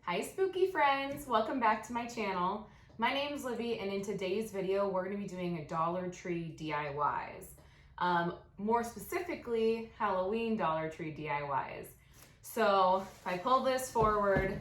Hi spooky friends, welcome back to my channel. My name is Livy, and in today's video we're going to be doing a Dollar Tree DIYs. More specifically, Halloween Dollar Tree DIYs. So if I pull this forward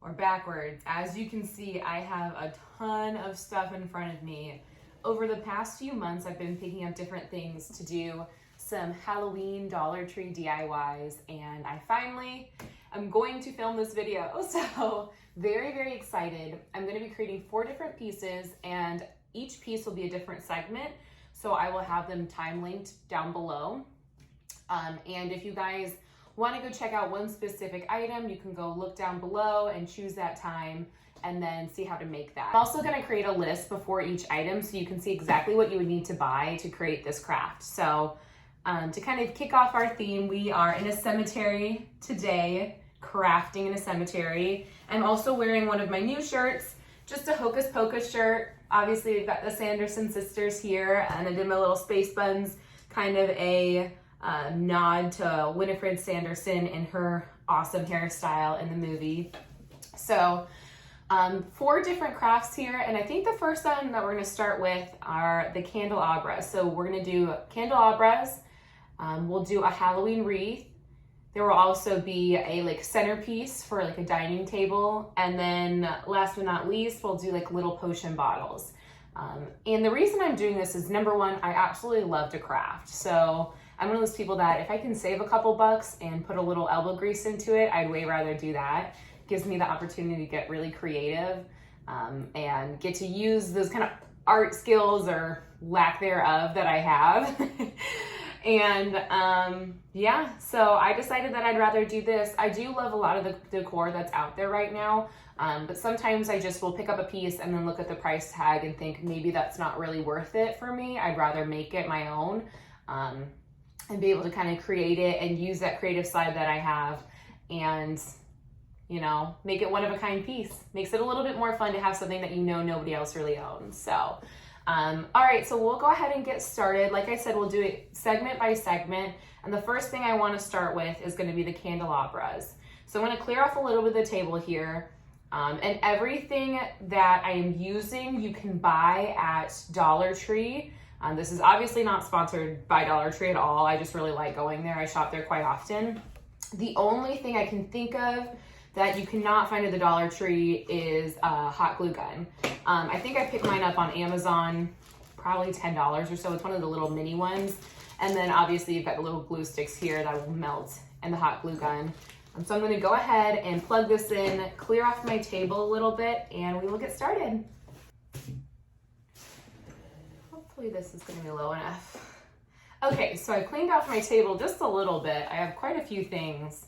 or backwards, as you can see, I have a ton of stuff in front of me. Over the past few months, I've been picking up different things to do some Halloween Dollar Tree DIYs, and I finally am going to film this video. So very, very excited. I'm going to be creating 4 different pieces, and each piece will be a different segment. So I will have them time linked down below. And if you guys want to go check out one specific item, you can go look down below and choose that time and then see how to make that. I'm also going to create a list before each item so you can see exactly what you would need to buy to create this craft. So to kind of kick off our theme, we are in a cemetery today, crafting in a cemetery. I'm also wearing one of my new shirts, just a Hocus Pocus shirt. Obviously, we've got the Sanderson sisters here, and I did my little space buns, kind of a nod to Winifred Sanderson and her awesome hairstyle in the movie. So 4 different crafts here, and I think the first one that we're going to start with are the candelabras. So we're going to do candelabras. We'll do a Halloween wreath. There will also be a centerpiece for a dining table, and then last but not least, we'll do little potion bottles. And the reason I'm doing this is, number one, I absolutely love to craft. So I'm one of those people that if I can save a couple bucks and put a little elbow grease into it, I'd way rather do that. It gives me the opportunity to get really creative and get to use those kind of art skills or lack thereof that I have. And yeah, so I decided that I'd rather do this. I do love a lot of the decor that's out there right now, but sometimes I just will pick up a piece and then look at the price tag and think maybe that's not really worth it for me. I'd rather make it my own and be able to kind of create it and use that creative side that I have and, you know, make it one of a kind piece. Makes it a little bit more fun to have something that you know nobody else really owns. So all right, so we'll go ahead and get started. Like I said, we'll do it segment by segment. And the first thing I want to start with is going to be the candelabras. So I'm going to clear off a little bit of the table here. And everything that I am using, you can buy at Dollar Tree. This is obviously not sponsored by Dollar Tree at all. I just really like going there. I shop there quite often. The only thing I can think of that you cannot find at the Dollar Tree is a hot glue gun. I think I picked mine up on Amazon, probably $10 or so. It's one of the little mini ones. And then obviously you've got the little glue sticks here that will melt in the hot glue gun. So I'm gonna go ahead and plug this in, clear off my table a little bit, and we will get started. Hopefully this is gonna be low enough. Okay, so I cleaned off my table just a little bit. I have quite a few things.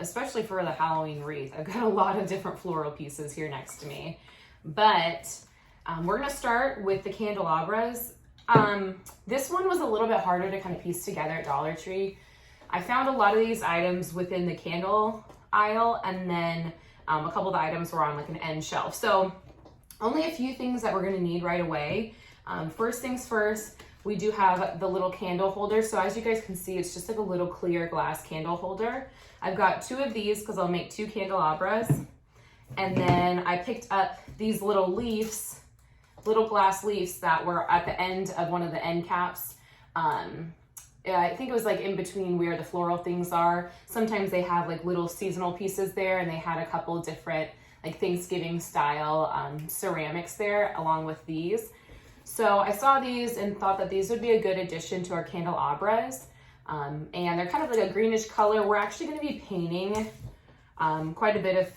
Especially for the Halloween wreath. I've got a lot of different floral pieces here next to me. But we're going to start with the candelabras. This one was a little bit harder to kind of piece together at Dollar Tree. I found a lot of these items within the candle aisle, and then a couple of the items were on an end shelf. So only a few things that we're going to need right away. First things first, we do have the little candle holder. So as you guys can see, it's just a little clear glass candle holder. I've got 2 of these because I'll make 2 candelabras. And then I picked up these little leaves, little glass leaves that were at the end of one of the end caps. I think it was in between where the floral things are. Sometimes they have little seasonal pieces there, and they had a couple different Thanksgiving style ceramics there along with these. So I saw these and thought that these would be a good addition to our candelabras. And they're kind of a greenish color. We're actually going to be painting quite a bit of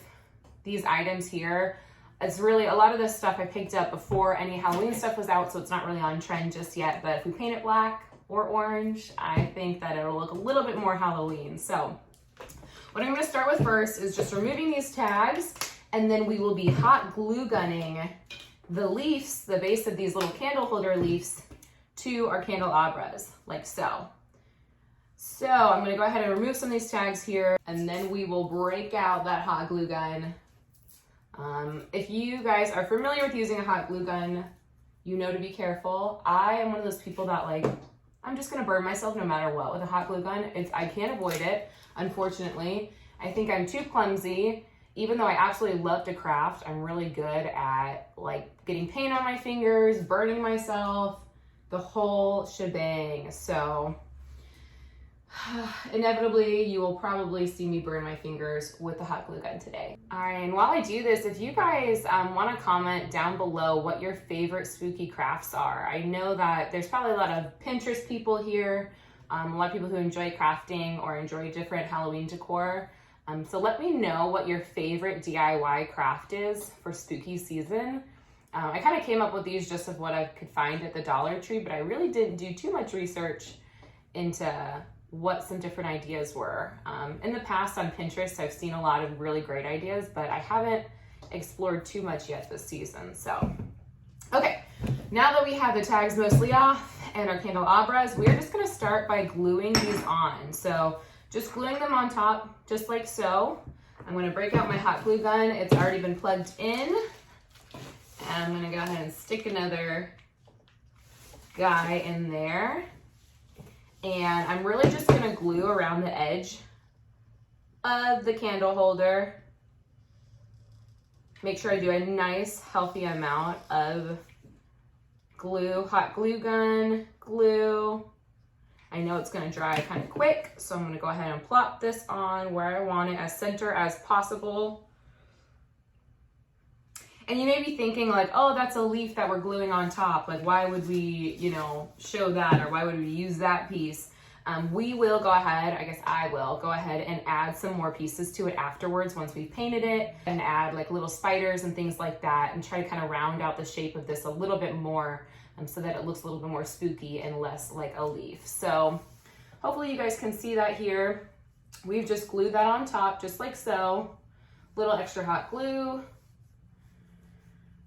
these items here. It's really a lot of this stuff I picked up before any Halloween stuff was out, so it's not really on trend just yet. But if we paint it black or orange, I think that it'll look a little bit more Halloween. So what I'm going to start with first is just removing these tags, and then we will be hot glue gunning the leaves, the base of these little candle holder leaves, to our candelabras, like so. So I'm going to go ahead and remove some of these tags here, and then we will break out that hot glue gun. If you guys are familiar with using a hot glue gun, you know to be careful. I am one of those people that I'm just going to burn myself no matter what with a hot glue gun. I can't avoid it, unfortunately. I think I'm too clumsy. Even though I absolutely love to craft, I'm really good at like getting paint on my fingers, burning myself, the whole shebang. So inevitably you will probably see me burn my fingers with the hot glue gun today. All right, and while I do this, if you guys want to comment down below what your favorite spooky crafts are. I know that there's probably a lot of Pinterest people here, a lot of people who enjoy crafting or enjoy different Halloween decor. So let me know what your favorite DIY craft is for spooky season. I kind of came up with these just of what I could find at the Dollar Tree, but I really didn't do too much research into what some different ideas were. In the past on Pinterest, I've seen a lot of really great ideas, but I haven't explored too much yet this season. So, okay, now that we have the tags mostly off and our candelabras, we're just gonna start by gluing these on. So just gluing them on top, just like so. I'm gonna break out my hot glue gun. It's already been plugged in. And I'm gonna go ahead and stick another guy in there. And I'm really just gonna glue around the edge of the candle holder. Make sure I do a nice healthy amount of glue, hot glue gun, glue. I know it's gonna dry kind of quick, so I'm gonna go ahead and plop this on where I want it, as center as possible. And you may be thinking like, oh, that's a leaf that we're gluing on top. Like, why would we, you know, show that, or why would we use that piece? We will go ahead, I guess I will go ahead and add some more pieces to it afterwards once we've painted it, and add like little spiders and things like that, and try to kind of round out the shape of this a little bit more, so that it looks a little bit more spooky and less like a leaf. So hopefully you guys can see that here. We've just glued that on top just like so. Little extra hot glue.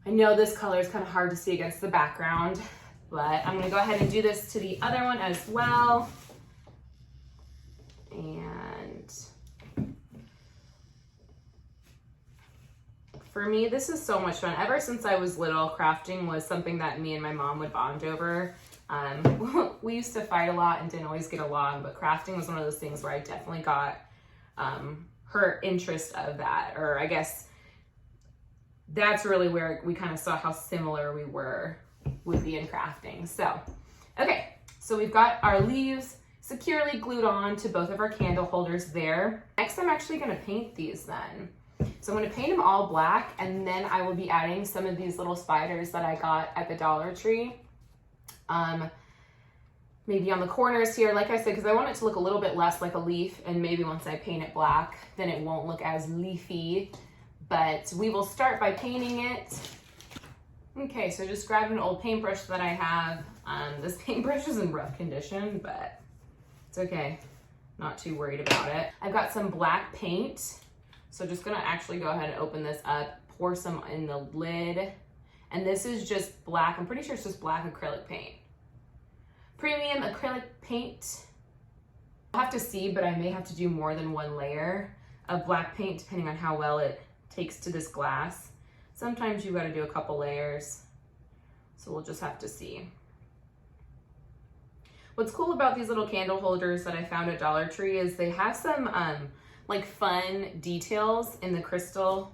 I know this color is kind of hard to see against the background, but I'm gonna go ahead and do this to the other one as well. And for me, this is so much fun. Ever since I was little, crafting was something that me and my mom would bond over. We used to fight a lot and didn't always get along, but crafting was one of those things where I definitely got her interest of that, or I guess that's really where we kind of saw how similar we would be in crafting. So, okay, so we've got our leaves securely glued on to both of our candle holders there. Next, I'm actually gonna paint these then. So I'm gonna paint them all black, and then I will be adding some of these little spiders that I got at the Dollar Tree. Maybe on the corners here, like I said, because I want it to look a little bit less like a leaf, and maybe once I paint it black, then it won't look as leafy. But we will start by painting it. Okay, so just grabbed an old paintbrush that I have. This paintbrush is in rough condition, but it's okay. Not too worried about it. I've got some black paint. So just gonna actually go ahead and open this up, pour some in the lid. And this is just black, I'm pretty sure it's just black acrylic paint. Premium acrylic paint. I'll have to see, but I may have to do more than one layer of black paint depending on how well it takes to this glass. Sometimes you've got to do a couple layers, so we'll just have to see. What's cool about these little candle holders that I found at Dollar Tree is they have some like fun details in the crystal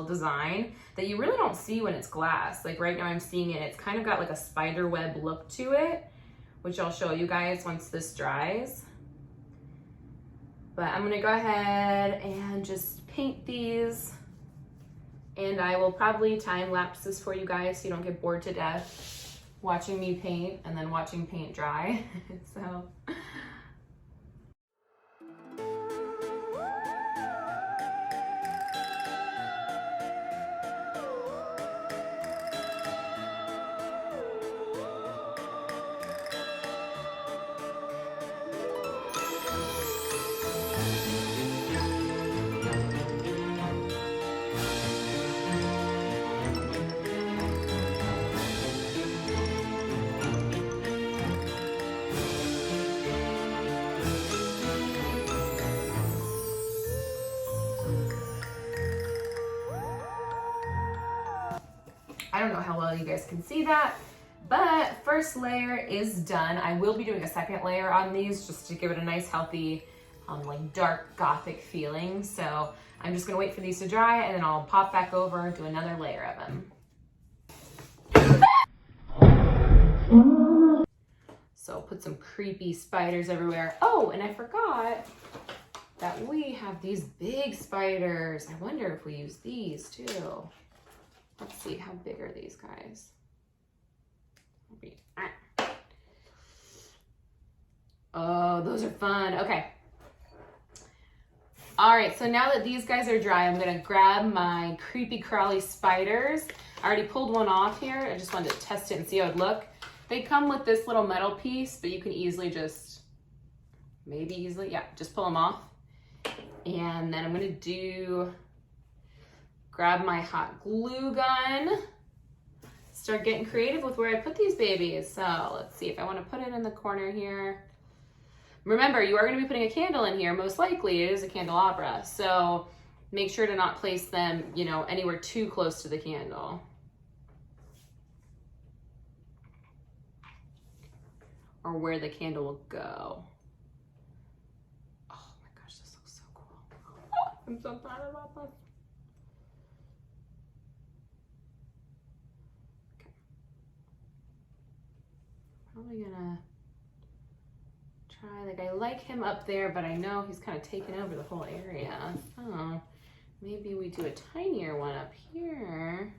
design that you really don't see when it's glass. Like right now I'm seeing it, it's kind of got like a spider web look to it, which I'll show you guys once this dries. But I'm gonna go ahead and just paint these, and I will probably time lapse this for you guys so you don't get bored to death watching me paint and then watching paint dry. So. I don't know how well you guys can see that, but first layer is done. I will be doing a second layer on these just to give it a nice healthy like dark gothic feeling. So I'm just gonna wait for these to dry and then I'll pop back over, do another layer of them. So put some creepy spiders everywhere. Oh, and I forgot that we have these big spiders. I wonder if we use these too. Let's see, how big are these guys? Oh, those are fun. Okay. All right, so now that these guys are dry, I'm gonna grab my creepy crawly spiders. I already pulled one off here. I just wanted to test it and see how it look. They come with this little metal piece, but you can easily just, just pull them off. And then I'm gonna grab my hot glue gun, start getting creative with where I put these babies. So let's see if I wanna put it in the corner here. Remember, you are gonna be putting a candle in here. Most likely it is a candelabra. So make sure to not place them, anywhere too close to the candle. Or where the candle will go. Oh my gosh, this looks so cool. I'm so excited about this. Okay. Probably gonna try, I like him up there, but I know he's kind of taken over the whole area. So maybe we do a tinier one up here.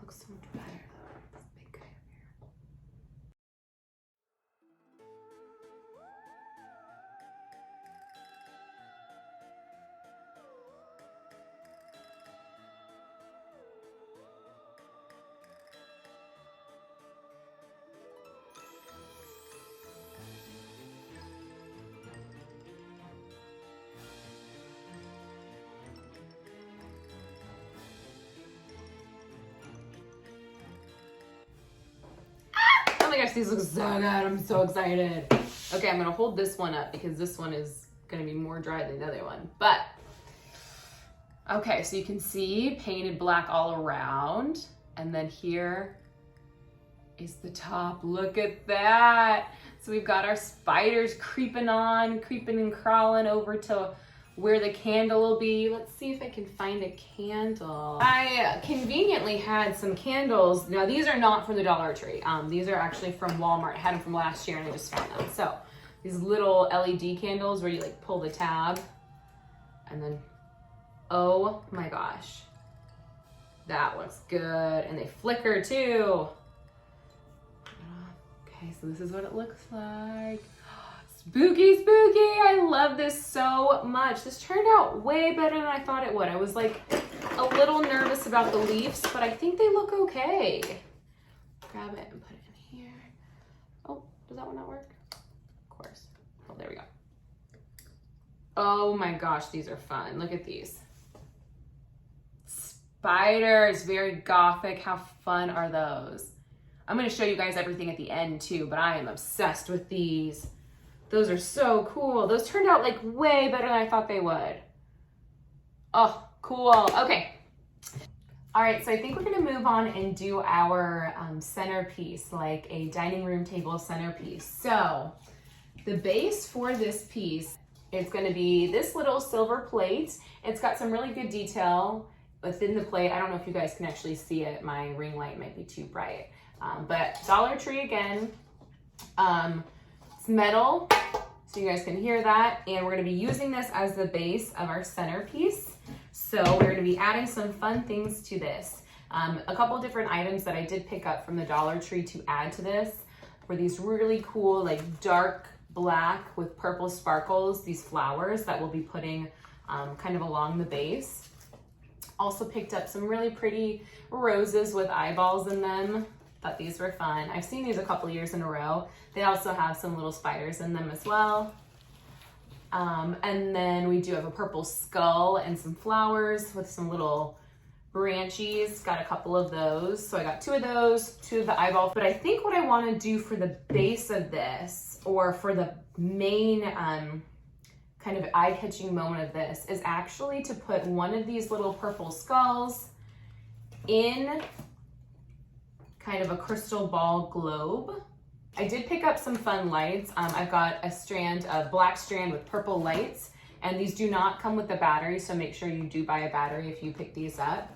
Looks so much better though. This big guy up here. Oh my gosh, these look so good. I'm so excited. Okay, I'm gonna hold this one up because this one is gonna be more dry than the other one. But, okay, so you can see painted black all around. And then here is the top. Look at that. So we've got our spiders creeping and crawling over to where the candle will be. Let's see if I can find a candle. I conveniently had some candles. Now these are not from the Dollar Tree. These are actually from Walmart. I had them from last year and I just found them. So these little LED candles where you pull the tab and then, oh my gosh, that looks good. And they flicker too. Okay, so this is what it looks like. Spooky, spooky. I love this so much. This turned out way better than I thought it would. I was a little nervous about the leaves, but I think they look okay. Grab it and put it in here. Oh, does that one not work? Of course. Oh, there we go. Oh my gosh, these are fun. Look at these. Spiders, very gothic. How fun are those? I'm gonna show you guys everything at the end too, but I am obsessed with these. Those are so cool. Those turned out way better than I thought they would. Oh, cool. Okay. All right, so I think we're gonna move on and do our centerpiece, like a dining room table centerpiece. So the base for this piece is gonna be this little silver plate. It's got some really good detail within the plate. I don't know if you guys can actually see it. My ring light might be too bright. But Dollar Tree again. It's metal, so you guys can hear that. And we're gonna be using this as the base of our centerpiece. So we're gonna be adding some fun things to this. A couple different items that I did pick up from the Dollar Tree to add to this were these really cool, dark black with purple sparkles, these flowers that we'll be putting kind of along the base. Also picked up some really pretty roses with eyeballs in them. Thought these were fun. I've seen these a couple years in a row. They also have some little spiders in them as well. And then we do have a purple skull and some flowers with some little branchies. Got a couple of those. So I got two of those, two of the eyeballs. But I think what I want to do for the base of this, or for the main kind of eye-catching moment of this, is actually to put one of these little purple skulls in kind of a crystal ball globe. I did pick up some fun lights. I've got a black strand with purple lights, and these do not come with the battery, so make sure you do buy a battery if you pick these up.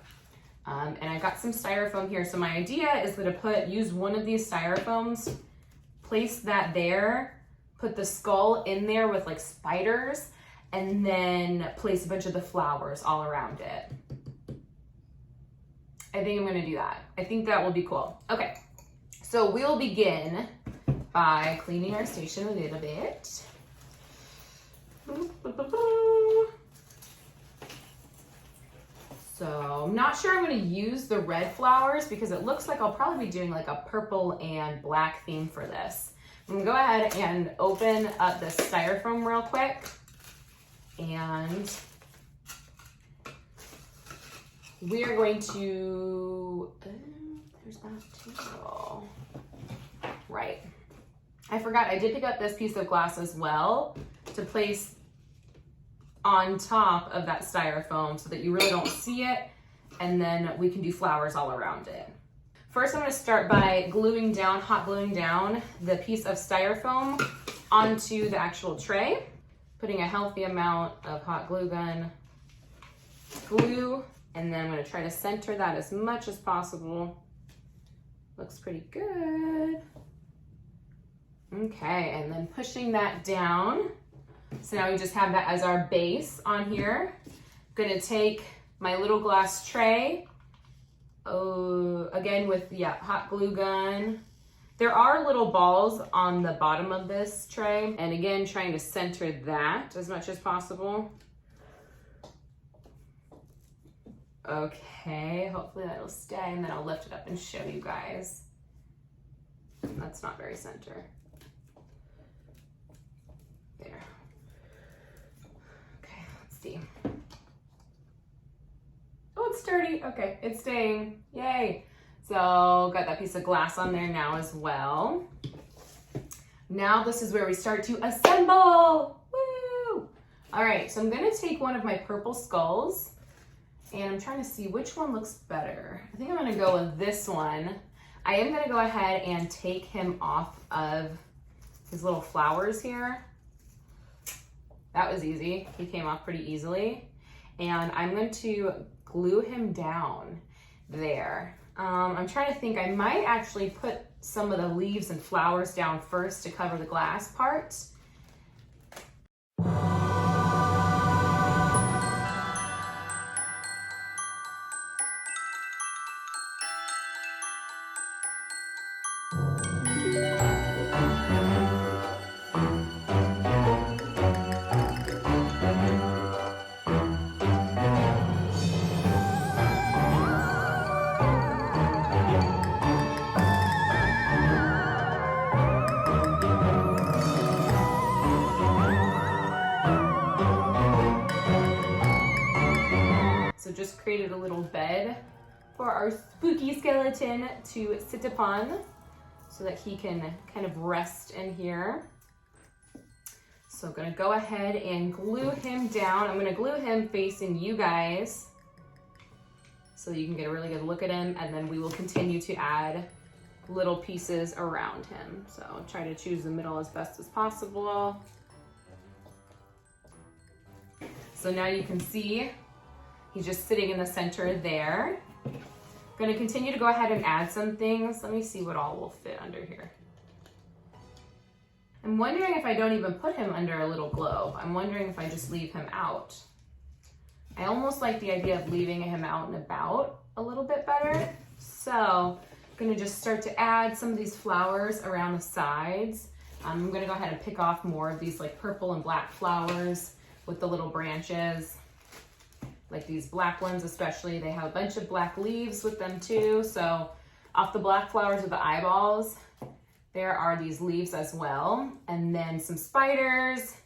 And I got some styrofoam here. So my idea is to use one of these styrofoams, place that there, put the skull in there with like spiders, and then place a bunch of the flowers all around it. I think I'm gonna do that. I think that will be cool. Okay, so we'll begin by cleaning our station a little bit. So I'm not sure I'm gonna use the red flowers because it looks like I'll probably be doing like a purple and black theme for this. I'm gonna go ahead and open up the styrofoam real quick, and we are going to, there's that too. Right. I forgot, I did pick up this piece of glass as well to place on top of that styrofoam so that you really don't see it, and then we can do flowers all around it. First, I'm gonna start by hot gluing down the piece of styrofoam onto the actual tray, putting a healthy amount of hot glue gun glue, and then I'm gonna try to center that as much as possible. Looks pretty good. Okay, and then pushing that down. So now we just have that as our base on here. I'm gonna take my little glass tray, again with, hot glue gun. There are little balls on the bottom of this tray, and again, trying to center that as much as possible. Okay, hopefully that'll stay, and then I'll lift it up and show you guys. That's not very center. There. Okay, let's see. Oh, it's sturdy. Okay, it's staying. Yay. So got that piece of glass on there now as well. Now this is where we start to assemble. Woo! All right, so I'm gonna take one of my purple skulls, and I'm trying to see which one looks better. I think I'm gonna go with this one. I am gonna go ahead and take him off of his little flowers here. That was easy. He came off pretty easily. And I'm going to glue him down there. I'm trying to think, I might actually put some of the leaves and flowers down first to cover the glass part. So just created a little bed for our spooky skeleton to sit upon so that he can kind of rest in here. So I'm gonna go ahead and glue him down. I'm gonna glue him facing you guys so you can get a really good look at him, and then we will continue to add little pieces around him. So I'll try to choose the middle as best as possible. So now you can see he's just sitting in the center there. I'm gonna continue to go ahead and add some things. Let me see what all will fit under here. I'm wondering if I don't even put him under a little globe. I'm wondering if I just leave him out. I almost like the idea of leaving him out and about a little bit better. So I'm gonna just start to add some of these flowers around the sides. I'm gonna go ahead and pick off more of these like purple and black flowers with the little branches. Like these black ones especially, they have a bunch of black leaves with them too. So off the black flowers with the eyeballs, there are these leaves as well. And then some spiders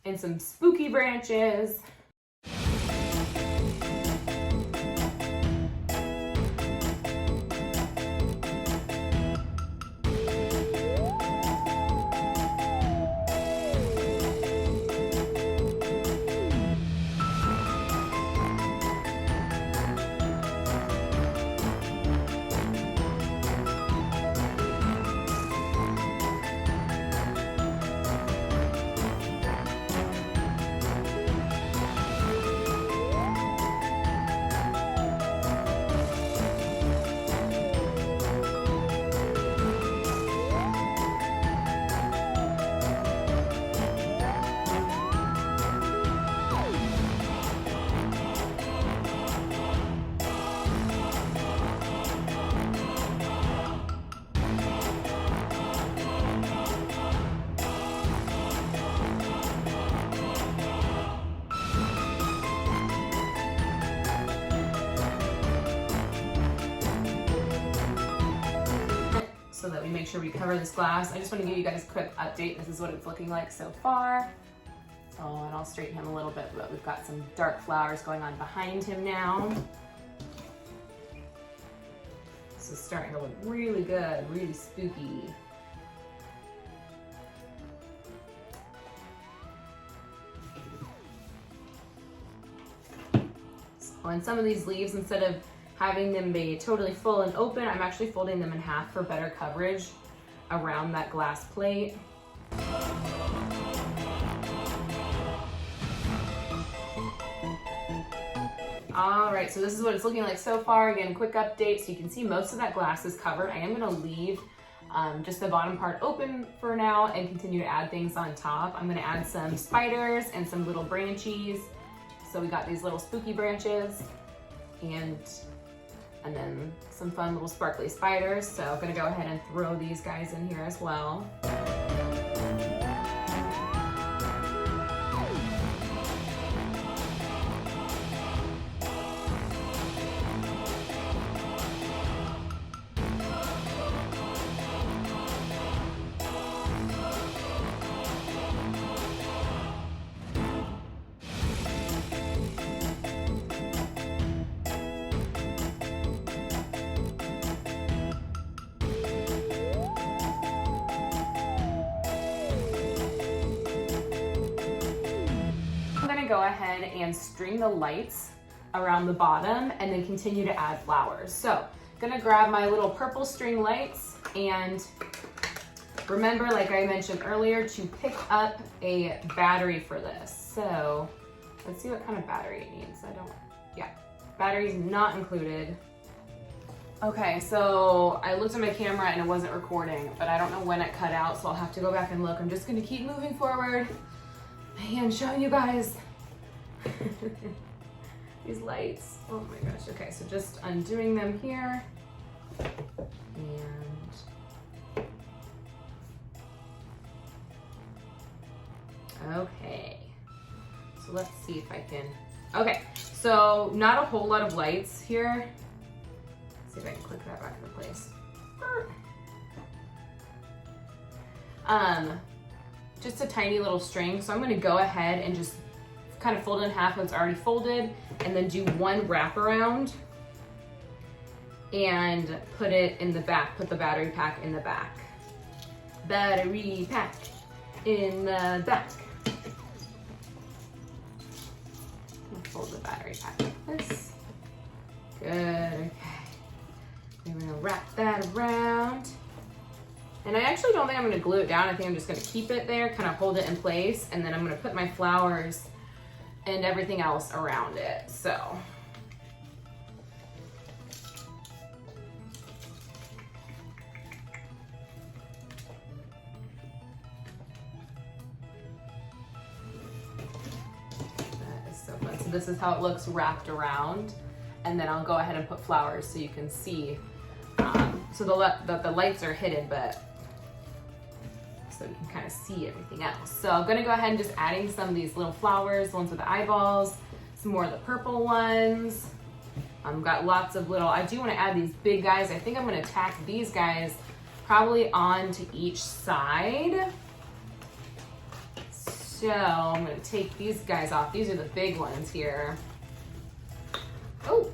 and some spooky branches. me make sure we cover this glass. I just want to give you guys a quick update. This is what it's looking like so far. Oh, and I'll straighten him a little bit, but we've got some dark flowers going on behind him now. This is starting to look really good, really spooky. So, and some of these leaves, instead of having them be totally full and open, I'm actually folding them in half for better coverage around that glass plate. All right, so this is what it's looking like so far. Again, quick update, so you can see most of that glass is covered. I am gonna leave just the bottom part open for now and continue to add things on top. I'm gonna add some spiders and some little branchies. So we got these little spooky branches and then some fun little sparkly spiders. So I'm gonna go ahead and throw these guys in here as well. Go ahead and string the lights around the bottom and then continue to add flowers. So gonna grab my little purple string lights, and remember, like I mentioned earlier, to pick up a battery for this. So let's see what kind of battery it needs. Battery's not included. Okay, so I looked at my camera and it wasn't recording, but I don't know when it cut out, so I'll have to go back and look. I'm just gonna keep moving forward and showing you guys these lights. Oh my gosh. Okay, so just undoing them here. And okay, so let's see if I can. Okay, so not a whole lot of lights here. Let's see if I can click that back into place. Just a tiny little string. So I'm gonna go ahead and just kind of fold it in half when it's already folded, and then do one wraparound and put it in the back, put the battery pack in the back. Battery pack in the back. I'll fold the battery pack like this. Good, okay. We're gonna wrap that around. And I actually don't think I'm gonna glue it down. I think I'm just gonna keep it there, kind of hold it in place, and then I'm gonna put my flowers and everything else around it. So that is so fun. So this is how it looks wrapped around, and then I'll go ahead and put flowers so you can see. So the lights are hidden, but so you can kind of see everything else. So I'm gonna go ahead and just adding some of these little flowers, the ones with the eyeballs, some more of the purple ones. Got lots of little, I do wanna add these big guys. I think I'm gonna tack these guys probably onto each side. So I'm gonna take these guys off. These are the big ones here. Oh.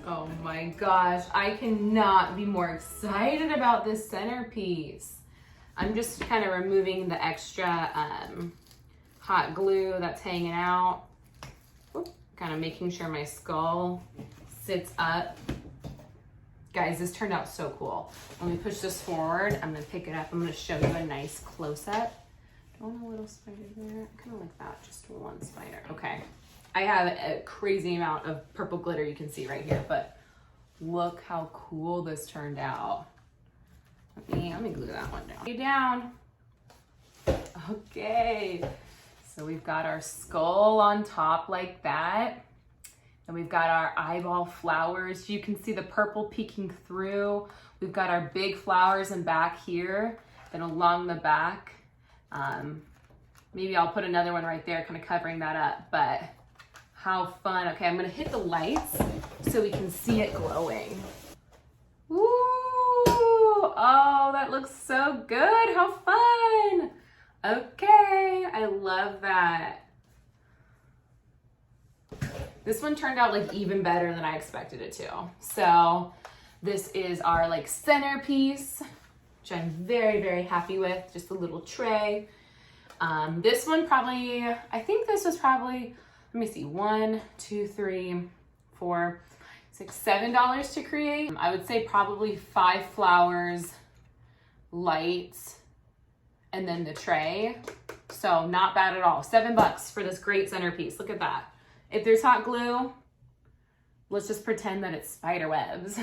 Oh my gosh, I cannot be more excited about this centerpiece. I'm just kind of removing the extra hot glue that's hanging out. Kind of making sure my skull sits up. Guys, this turned out so cool. Let me push this forward. I'm gonna pick it up. I'm gonna show you a nice close-up. Do you want a little spider there? Kind of like that, just one spider. Okay. I have a crazy amount of purple glitter you can see right here, but look how cool this turned out. Let me glue that one down. Get down. Okay. So we've got our skull on top like that. And we've got our eyeball flowers. You can see the purple peeking through. We've got our big flowers in back here. Then along the back, maybe I'll put another one right there kind of covering that up, but how fun. Okay, I'm gonna hit the lights so we can see it glowing. Ooh, oh, that looks so good. How fun. Okay, I love that. This one turned out like even better than I expected it to. So this is our like centerpiece, which I'm very, very happy with. Just a little tray. This one probably, I think this was probably, let me see, $1, $2, $3, $4, $6, $7 to create. I would say probably 5 flowers, lights, and then the tray. So not bad at all. $7 for this great centerpiece. Look at that. If there's hot glue, let's just pretend that it's spider webs.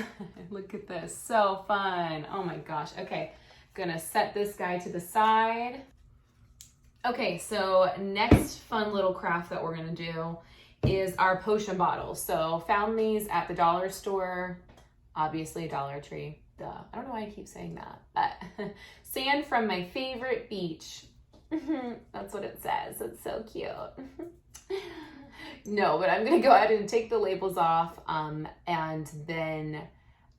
Look at this, so fun. Oh my gosh. Okay, gonna set this guy to the side. Okay, so next fun little craft that we're gonna do is our potion bottles. So found these at the dollar store, obviously Dollar Tree. Duh. I don't know why I keep saying that, but sand from my favorite beach. That's what it says. It's so cute. No, but I'm gonna go ahead and take the labels off, and then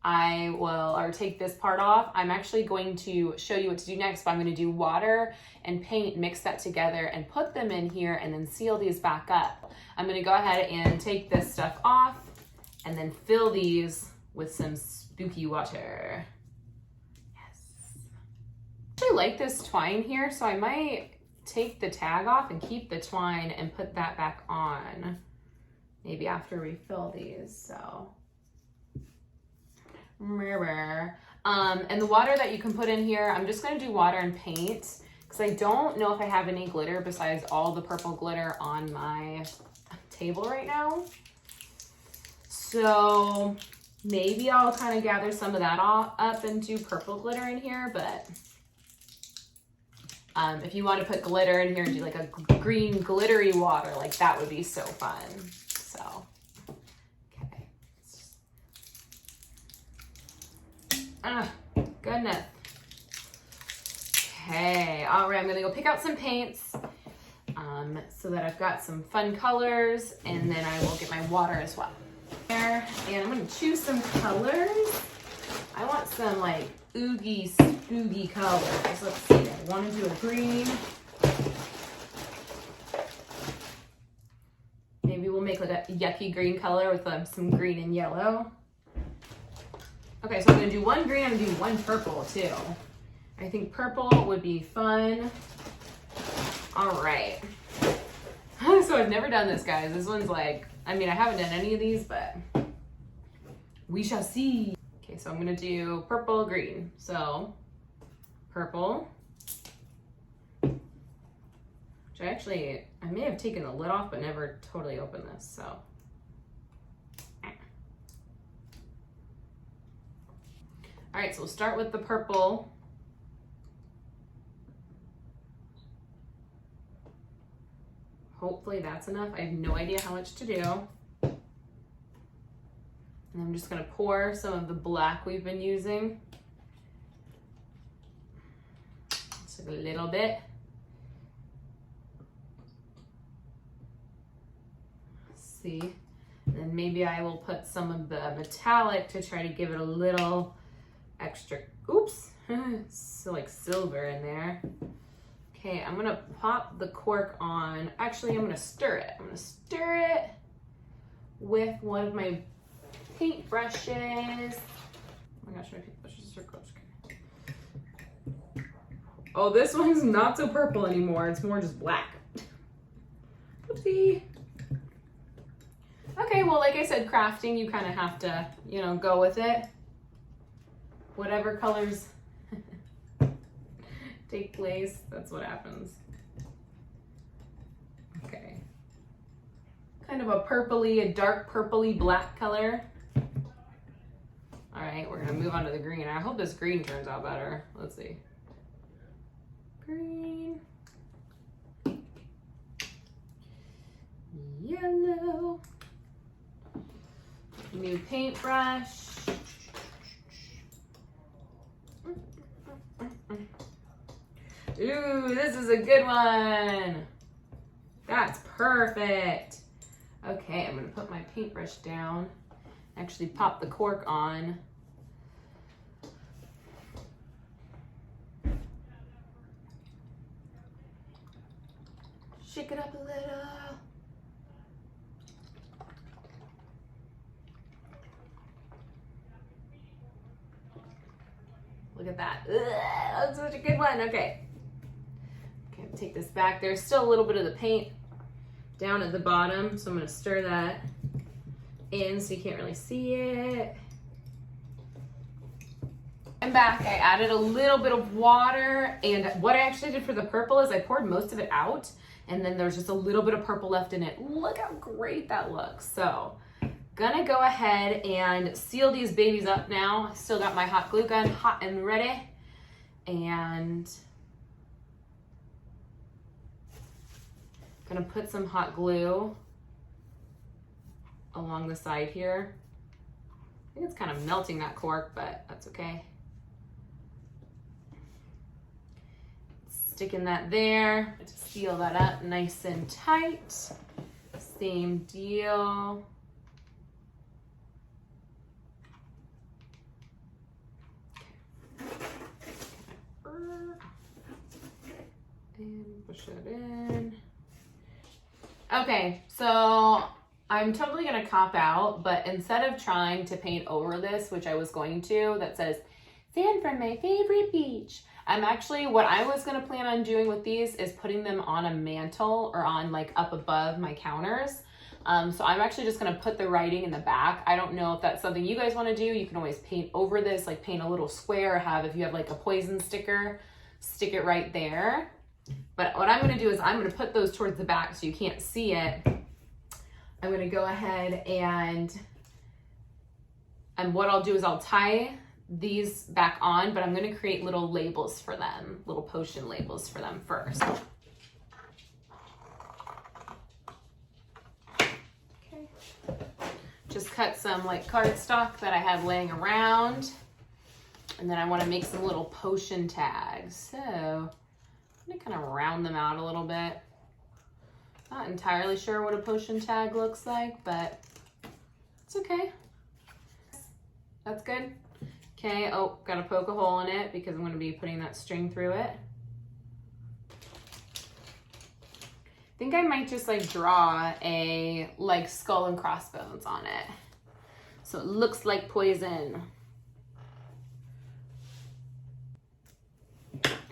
I will, or take this part off. I'm actually going to show you what to do next, but I'm gonna do water and paint, mix that together and put them in here and then seal these back up. I'm gonna go ahead and take this stuff off and then fill these with some spooky water. Yes. I actually like this twine here, so I might take the tag off and keep the twine and put that back on. Maybe after we fill these, so. And the water that you can put in here, I'm just gonna do water and paint because I don't know if I have any glitter besides all the purple glitter on my table right now. So maybe I'll kind of gather some of that all up and do purple glitter in here, but if you want to put glitter in here and do like a green glittery water, like that would be so fun. So, okay. Goodness. Okay, all right, I'm gonna go pick out some paints so that I've got some fun colors, and then I will get my water as well. And I'm gonna choose some colors. I want some like oogie, spooky colors. Let's see, I want to do a green. Maybe we'll make like a yucky green color with some green and yellow. Okay, so I'm gonna do one green, I'm gonna do one purple too. I think purple would be fun. All right. So I've never done this, guys. This one's like, I mean, I haven't done any of these, but we shall see. Okay, so I'm gonna do purple, green. So purple, which I may have taken the lid off, but never totally opened this, so. All right, so we'll start with the purple. Hopefully that's enough. I have no idea how much to do. And I'm just gonna pour some of the black we've been using. Just like a little bit. See, and then maybe I will put some of the metallic to try to give it a little extra, oops, so like silver in there. Okay, I'm gonna pop the cork on. Actually, I'm gonna stir it. I'm gonna stir it with one of my paint brushes. Oh my gosh, my paint brushes are close. Oh, this one's not so purple anymore. It's more just black. Oopsie. Okay, well, like I said, crafting, you kind of have to, you know, go with it. Whatever colors take place, that's what happens. Okay. Kind of a purpley, a dark purpley black color. All right, we're gonna move on to the green. I hope this green turns out better. Let's see. Green. Yellow. New paintbrush. Ooh, this is a good one. That's perfect. Okay, I'm gonna put my paintbrush down. Actually pop the cork on. Shake it up a little. Look at that. Ugh, that's such a good one. Okay. Okay, take this back. There's still a little bit of the paint down at the bottom, so I'm going to stir that in so you can't really see it. I'm back. I added a little bit of water, and what I actually did for the purple is I poured most of it out, and then there's just a little bit of purple left in it. Look how great that looks. So gonna go ahead and seal these babies up now. Still got my hot glue gun hot and ready, and gonna put some hot glue along the side here. I think it's kind of melting that cork, but that's okay. Sticking that there to seal that up nice and tight. Same deal. And push that in. Okay, so I'm totally gonna cop out, but instead of trying to paint over this, which I was going to, that says, sand from my favorite beach, I'm actually, what I was gonna plan on doing with these is putting them on a mantle or on like up above my counters. So I'm actually just gonna put the writing in the back. I don't know if that's something you guys wanna do. You can always paint over this, like paint a little square, or have, if you have like a poison sticker, stick it right there. But what I'm gonna do is I'm gonna put those towards the back so you can't see it. I'm gonna go ahead and what I'll do is I'll tie these back on, but I'm gonna create little labels for them, little potion labels for them first. Okay. Just cut some like cardstock that I have laying around, and then I wanna make some little potion tags. So I'm gonna kind of round them out a little bit. Not entirely sure what a potion tag looks like, but it's okay. That's good. Okay, oh, gotta poke a hole in it because I'm gonna be putting that string through it. I think I might just like draw a like skull and crossbones on it, so it looks like poison.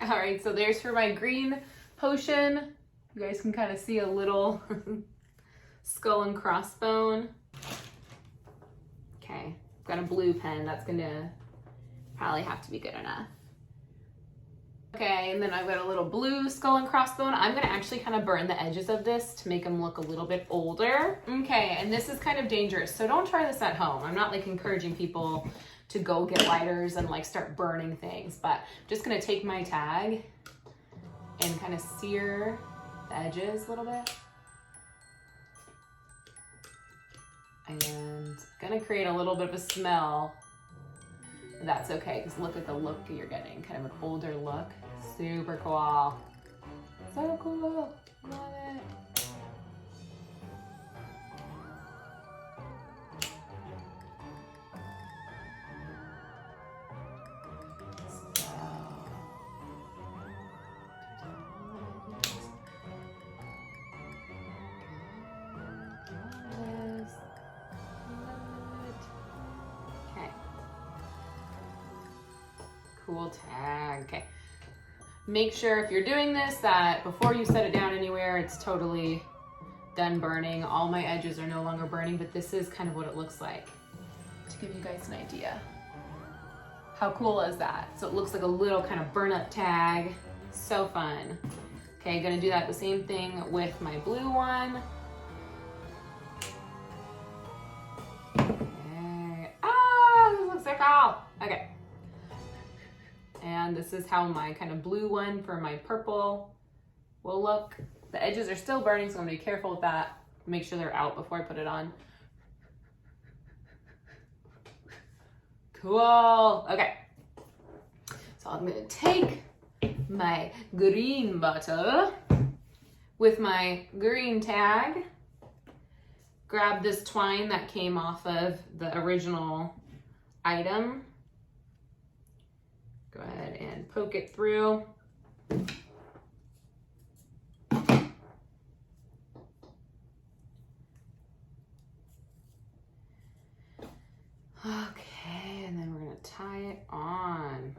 All right, so there's for my green potion. You guys can kind of see a little skull and crossbone. Okay, got a blue pen. That's gonna probably have to be good enough. Okay, and then I've got a little blue skull and crossbone. I'm gonna actually kind of burn the edges of this to make them look a little bit older. Okay, and this is kind of dangerous, so don't try this at home. I'm not like encouraging people to go get lighters and like start burning things, but I'm just gonna take my tag and kind of sear the edges a little bit. And gonna create a little bit of a smell. That's okay, because look at the look you're getting, kind of an older look. Super cool. So cool, love it. cool tag. Okay. Make sure if you're doing this that before you set it down anywhere, it's totally done burning. All my edges are no longer burning, but this is kind of what it looks like to give you guys an idea. How cool is that? So it looks like a little kind of burn up tag. So fun. Okay, gonna do that the same thing with my blue one. Okay. Ah, this looks so cool. Okay. And this is how my kind of blue one for my purple will look. The edges are still burning, so I'm gonna be careful with that. Make sure they're out before I put it on. Cool, okay. So I'm gonna take my green bottle with my green tag, grab this twine that came off of the original item, go ahead and poke it through. Okay, and then we're gonna tie it on.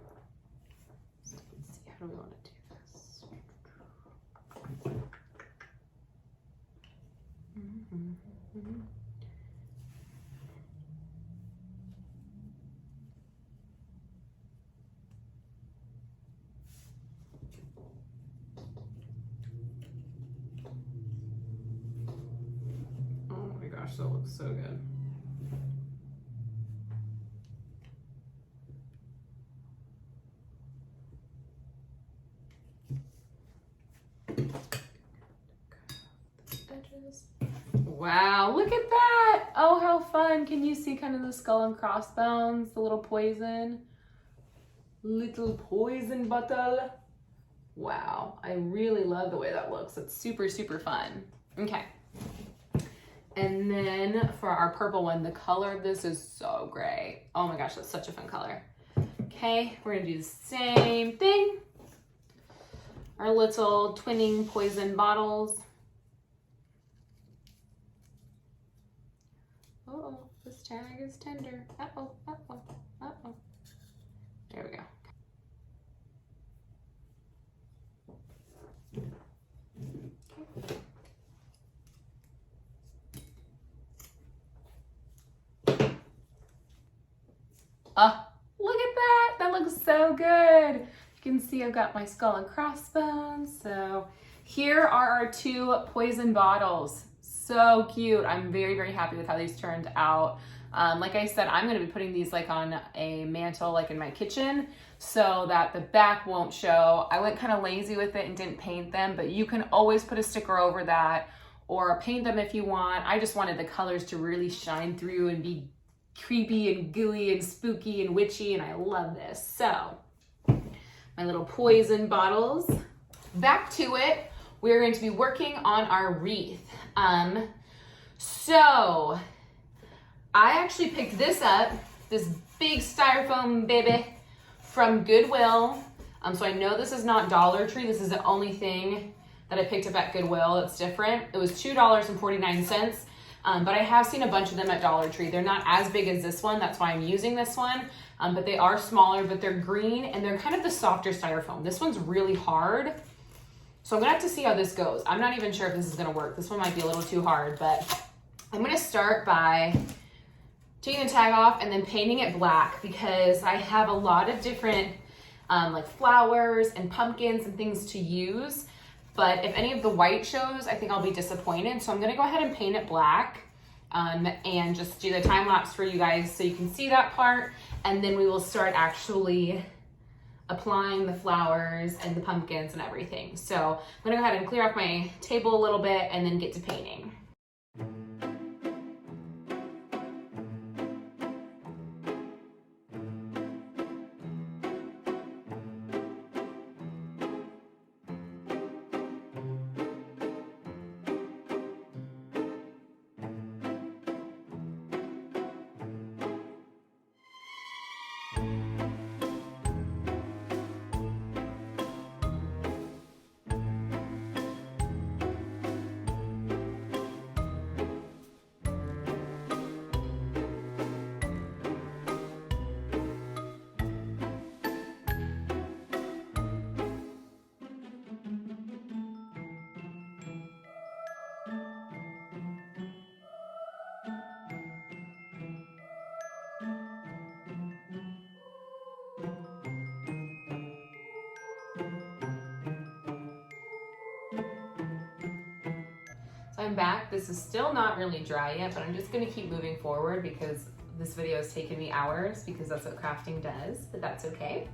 So let's see, how do we want to do this? Oh my gosh, that looks so good. Wow, look at that. Oh, how fun. Can you see kind of the skull and crossbones, the little poison bottle? Wow, I really love the way that looks. It's super, super fun. Okay. And then for our purple one, the color of this is so great. Oh my gosh, that's such a fun color. Okay, we're gonna do the same thing. Our little twinning poison bottles. Uh-oh, this tag is tender. Uh-oh, uh-oh, uh-oh. There we go. Look at that. That looks so good. You can see I've got my skull and crossbones. So here are our two poison bottles. So cute. I'm very, very happy with how these turned out. Like I said, I'm going to be putting these like on a mantle, like in my kitchen, so that the back won't show. I went kind of lazy with it and didn't paint them, but you can always put a sticker over that or paint them if you want. I just wanted the colors to really shine through and be creepy and gooey and spooky and witchy, and I love this. So my little poison bottles. Back to it. We're going to be working on our wreath. So I actually picked this up, this big styrofoam baby from Goodwill. So I know this is not Dollar Tree. This is the only thing that I picked up at Goodwill. It's different. It was $2.49. But I have seen a bunch of them at Dollar Tree. They're not as big as this one. That's why I'm using this one. But they are smaller, but they're green and they're kind of the softer styrofoam. This one's really hard. So I'm gonna have to see how this goes. I'm not even sure if this is gonna work. This one might be a little too hard, but I'm gonna start by taking the tag off and then painting it black because I have a lot of different like flowers and pumpkins and things to use. But if any of the white shows, I think I'll be disappointed. So I'm gonna go ahead and paint it black and just do the time lapse for you guys so you can see that part. And then we will start actually applying the flowers and the pumpkins and everything. So I'm gonna go ahead and clear off my table a little bit and then get to painting. I'm back. This is still not really dry yet, but I'm just gonna keep moving forward because this video has taken me hours because that's what crafting does, but that's okay.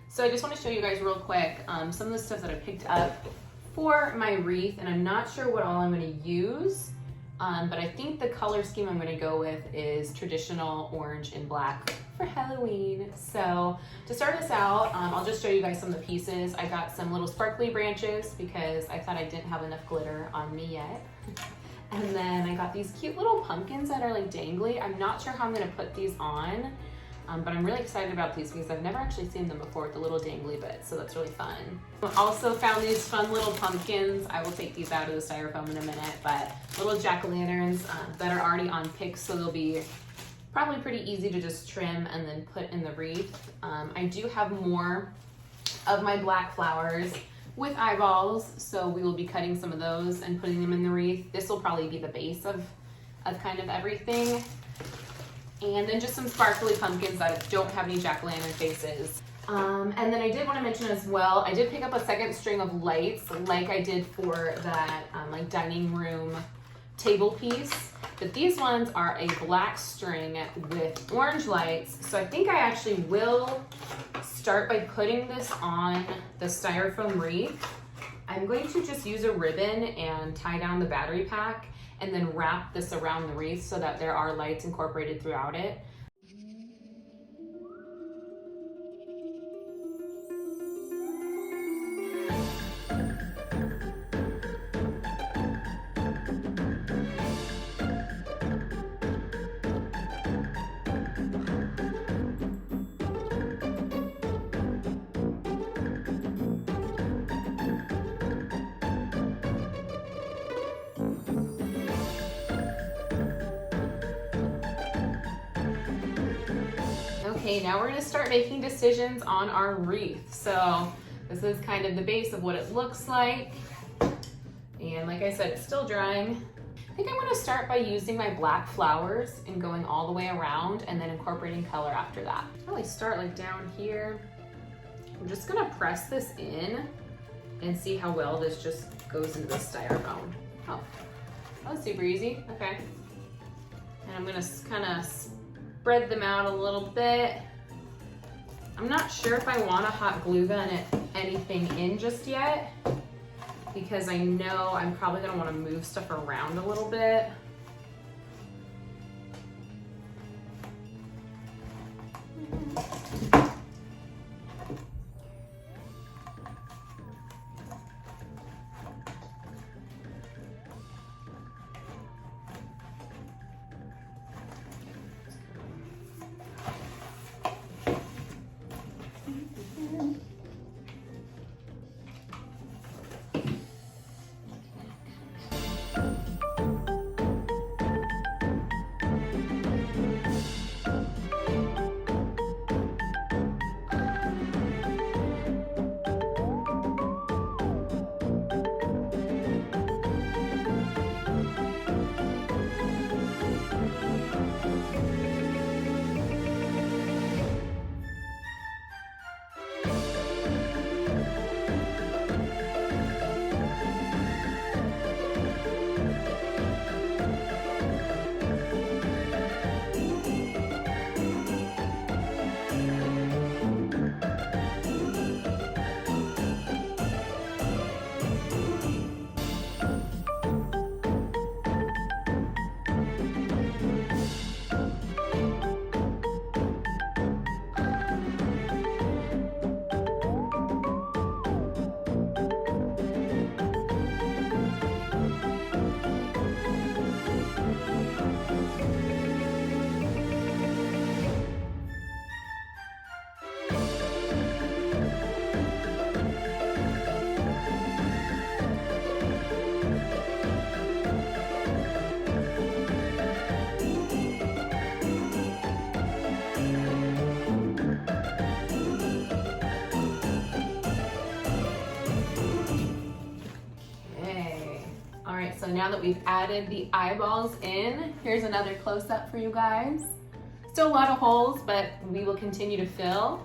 So I just wanna show you guys real quick some of the stuff that I picked up for my wreath, and I'm not sure what all I'm gonna use, but I think the color scheme I'm gonna go with is traditional orange and black for Halloween. So to start us out, I'll just show you guys some of the pieces. I got some little sparkly branches because I thought I didn't have enough glitter on me yet. And then I got these cute little pumpkins that are like dangly. I'm not sure how I'm gonna put these on, but I'm really excited about these because I've never actually seen them before with the little dangly bits, so that's really fun. I also found these fun little pumpkins. I will take these out of the styrofoam in a minute, but little jack-o'-lanterns that are already on picks, so they'll be probably pretty easy to just trim and then put in the wreath. I do have more of my black flowers with eyeballs, so we will be cutting some of those and putting them in the wreath. This will probably be the base of kind of everything. And then just some sparkly pumpkins that don't have any jack-o'-lantern faces. And then I did want to mention as well, I did pick up a second string of lights like I did for that like dining room table piece. But these ones are a black string with orange lights. So I think I actually will start by putting this on the styrofoam wreath. I'm going to just use a ribbon and tie down the battery pack and then wrap this around the wreath so that there are lights incorporated throughout it. Okay, now we're gonna start making decisions on our wreath. So this is kind of the base of what it looks like. And like I said, it's still drying. I think I'm gonna start by using my black flowers and going all the way around and then incorporating color after that. Probably start like down here. I'm just gonna press this in and see how well this just goes into the styrofoam. Oh, that was super easy, okay. And I'm gonna kind of spread them out a little bit. I'm not sure if I want to hot glue gun anything in just yet because I know I'm probably going to want to move stuff around a little bit. So now that we've added the eyeballs in, here's another close-up for you guys. Still a lot of holes, but we will continue to fill.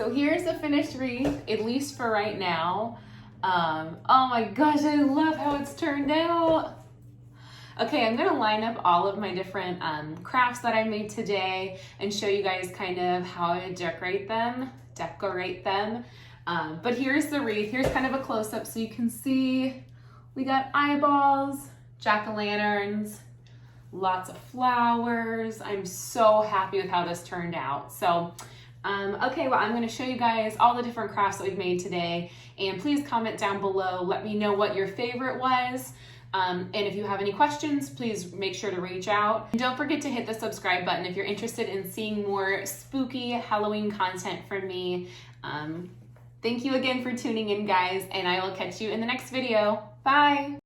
So here's the finished wreath, at least for right now. Oh my gosh, I love how it's turned out. Okay, I'm gonna line up all of my different crafts that I made today and show you guys kind of how I decorate them. But here's the wreath. Here's kind of a close-up so you can see we got eyeballs, jack-o'-lanterns, lots of flowers. I'm so happy with how this turned out. So, okay, well, I'm going to show you guys all the different crafts that we've made today, and please comment down below. Let me know what your favorite was. And if you have any questions, please make sure to reach out. And don't forget to hit the subscribe button if you're interested in seeing more spooky Halloween content from me. Thank you again for tuning in, guys, and I will catch you in the next video. Bye!